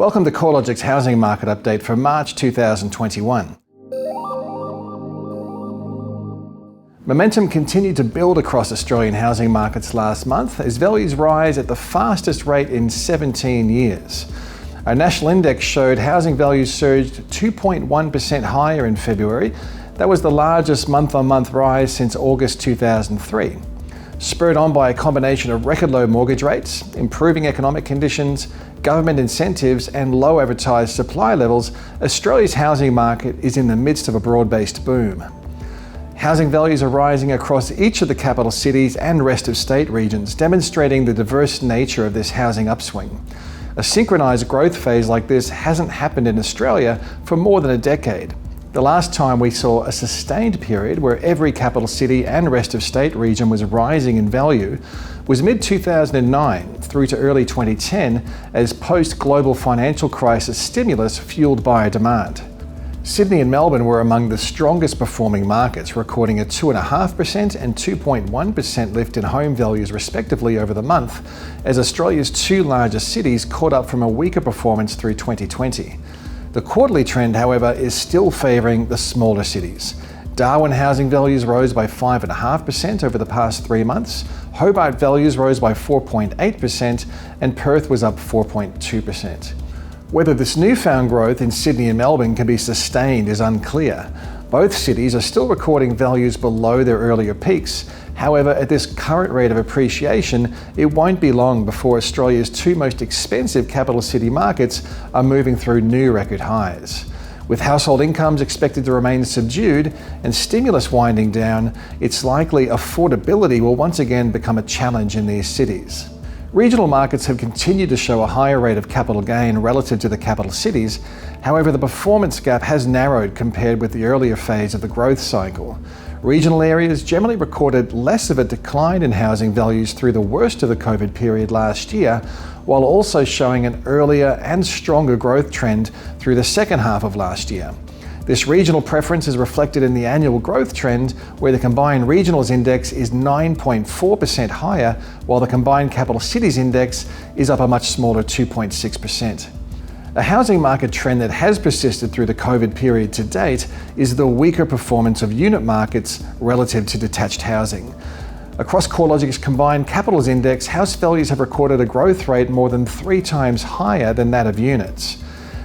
Welcome to CoreLogic's housing market update for March 2021. Momentum continued to build across Australian housing markets last month as values rise at the fastest rate in 17 years. Our national index showed housing values surged 2.1% higher in February. That was the largest month-on-month rise since August 2003. Spurred on by a combination of record low mortgage rates, improving economic conditions, government incentives and low advertised supply levels, Australia's housing market is in the midst of a broad-based boom. Housing values are rising across each of the capital cities and rest of state regions, demonstrating the diverse nature of this housing upswing. A synchronised growth phase like this hasn't happened in Australia for more than a decade. The last time we saw a sustained period where every capital city and rest of state region was rising in value was mid-2009 through to early 2010 as post-global financial crisis stimulus fueled buyer demand. Sydney and Melbourne were among the strongest performing markets, recording a 2.5% and 2.1% lift in home values respectively over the month, as Australia's two largest cities caught up from a weaker performance through 2020. The quarterly trend, however, is still favouring the smaller cities. Darwin housing values rose by 5.5% over the past 3 months, Hobart values rose by 4.8%, and Perth was up 4.2%. Whether this newfound growth in Sydney and Melbourne can be sustained is unclear. Both cities are still recording values below their earlier peaks. However, at this current rate of appreciation, it won't be long before Australia's two most expensive capital city markets are moving through new record highs. With household incomes expected to remain subdued and stimulus winding down, it's likely affordability will once again become a challenge in these cities. Regional markets have continued to show a higher rate of capital gain relative to the capital cities. However, the performance gap has narrowed compared with the earlier phase of the growth cycle. Regional areas generally recorded less of a decline in housing values through the worst of the COVID period last year, while also showing an earlier and stronger growth trend through the second half of last year. This regional preference is reflected in the annual growth trend, where the combined regionals index is 9.4% higher, while the combined capital cities index is up a much smaller 2.6%. A housing market trend that has persisted through the COVID period to date is the weaker performance of unit markets relative to detached housing. Across CoreLogic's combined capitals index, house values have recorded a growth rate more than 3 times higher than that of units.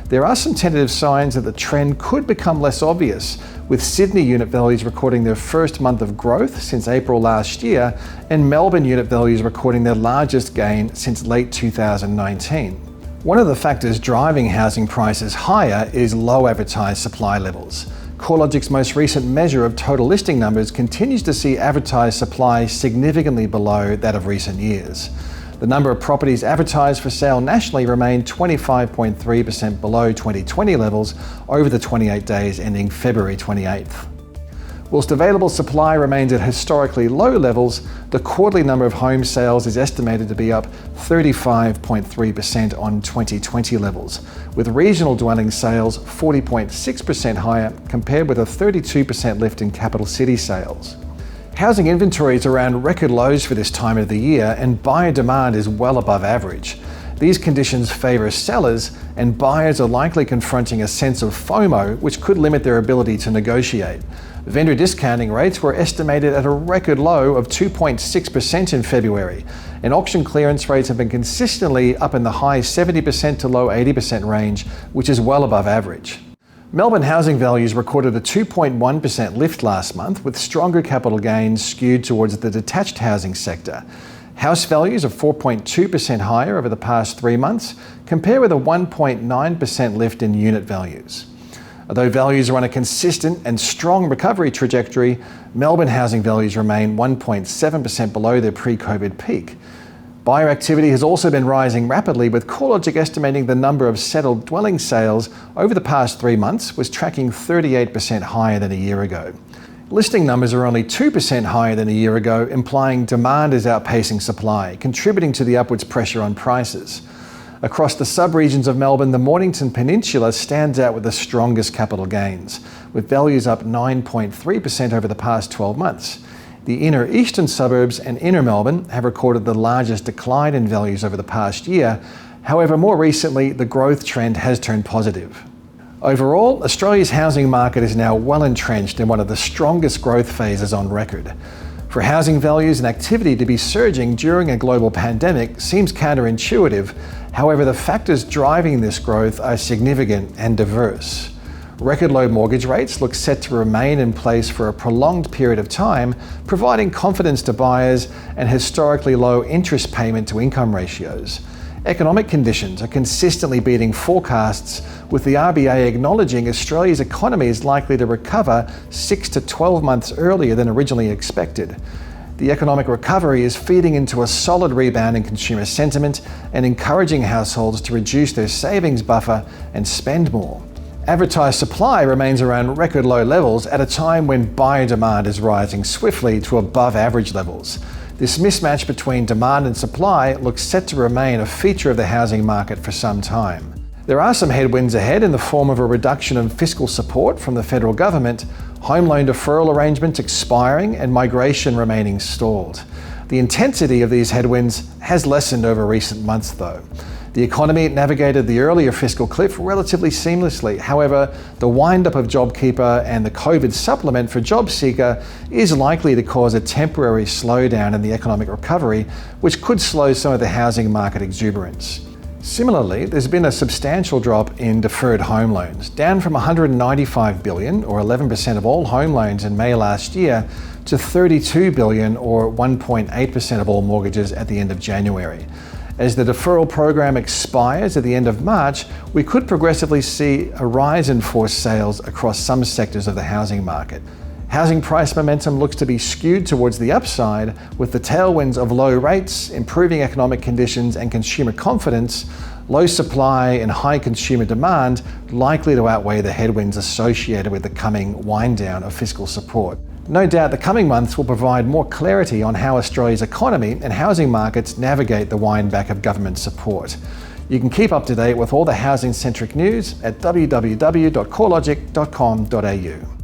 There are some tentative signs that the trend could become less obvious, with Sydney unit values recording their first month of growth since April last year, and Melbourne unit values recording their largest gain since late 2019. One of the factors driving housing prices higher is low advertised supply levels. CoreLogic's most recent measure of total listing numbers continues to see advertised supply significantly below that of recent years. The number of properties advertised for sale nationally remained 25.3% below 2020 levels over the 28 days ending February 28th. Whilst available supply remains at historically low levels, the quarterly number of home sales is estimated to be up 35.3% on 2020 levels, with regional dwelling sales 40.6% higher compared with a 32% lift in capital city sales. Housing inventory is around record lows for this time of the year, and buyer demand is well above average. These conditions favour sellers, and buyers are likely confronting a sense of FOMO, which could limit their ability to negotiate. Vendor discounting rates were estimated at a record low of 2.6% in February, and auction clearance rates have been consistently up in the high 70% to low 80% range, which is well above average. Melbourne housing values recorded a 2.1% lift last month, with stronger capital gains skewed towards the detached housing sector. House values are 4.2% higher over the past 3 months, compared with a 1.9% lift in unit values. Although values are on a consistent and strong recovery trajectory, Melbourne housing values remain 1.7% below their pre-COVID peak. Buyer activity has also been rising rapidly, with CoreLogic estimating the number of settled dwelling sales over the past 3 months was tracking 38% higher than a year ago. Listing numbers are only 2% higher than a year ago, implying demand is outpacing supply, contributing to the upwards pressure on prices. Across the sub-regions of Melbourne, the Mornington Peninsula stands out with the strongest capital gains, with values up 9.3% over the past 12 months. The inner eastern suburbs and inner Melbourne have recorded the largest decline in values over the past year. However, more recently, the growth trend has turned positive. Overall, Australia's housing market is now well entrenched in one of the strongest growth phases on record. For housing values and activity to be surging during a global pandemic seems counterintuitive. However, the factors driving this growth are significant and diverse. Record low mortgage rates look set to remain in place for a prolonged period of time, providing confidence to buyers and historically low interest payment to income ratios. Economic conditions are consistently beating forecasts, with the RBA acknowledging Australia's economy is likely to recover 6 to 12 months earlier than originally expected. The economic recovery is feeding into a solid rebound in consumer sentiment and encouraging households to reduce their savings buffer and spend more. Advertised supply remains around record low levels at a time when buyer demand is rising swiftly to above average levels. This mismatch between demand and supply looks set to remain a feature of the housing market for some time. There are some headwinds ahead in the form of a reduction in fiscal support from the federal government, home loan deferral arrangements expiring, and migration remaining stalled. The intensity of these headwinds has lessened over recent months though. The economy navigated the earlier fiscal cliff relatively seamlessly. However, the wind-up of JobKeeper and the COVID supplement for JobSeeker is likely to cause a temporary slowdown in the economic recovery, which could slow some of the housing market exuberance. Similarly, there's been a substantial drop in deferred home loans, down from $195 billion, or 11% of all home loans in May last year, to $32 billion, or 1.8% of all mortgages at the end of January. As the deferral program expires at the end of March, we could progressively see a rise in forced sales across some sectors of the housing market. Housing price momentum looks to be skewed towards the upside, with the tailwinds of low rates, improving economic conditions and consumer confidence, low supply and high consumer demand likely to outweigh the headwinds associated with the coming wind down of fiscal support. No doubt the coming months will provide more clarity on how Australia's economy and housing markets navigate the wind back of government support. You can keep up to date with all the housing-centric news at www.corelogic.com.au.